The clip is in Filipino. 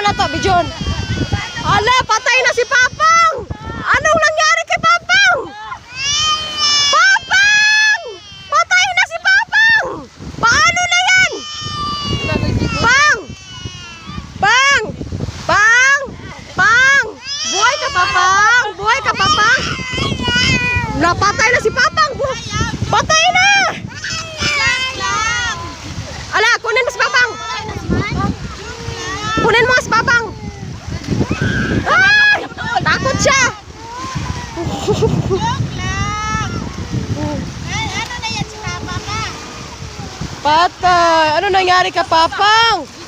na to, Bijon. Ala, patay na si Papang! Anong nangyari kay Papang? Papang! Patay na si Papang! Paano na yan? Pang! Pang! Pang! Pang! Buhay ka, Papang! Buhay ka, Papang! Napatay na si Papang! Patay na! Ala, kunin mo si Papang! Kunin mo si Papang! Ay! Takot siya! Ano na yan si Papa ka? Patay! Ano nangyari ka, Papang?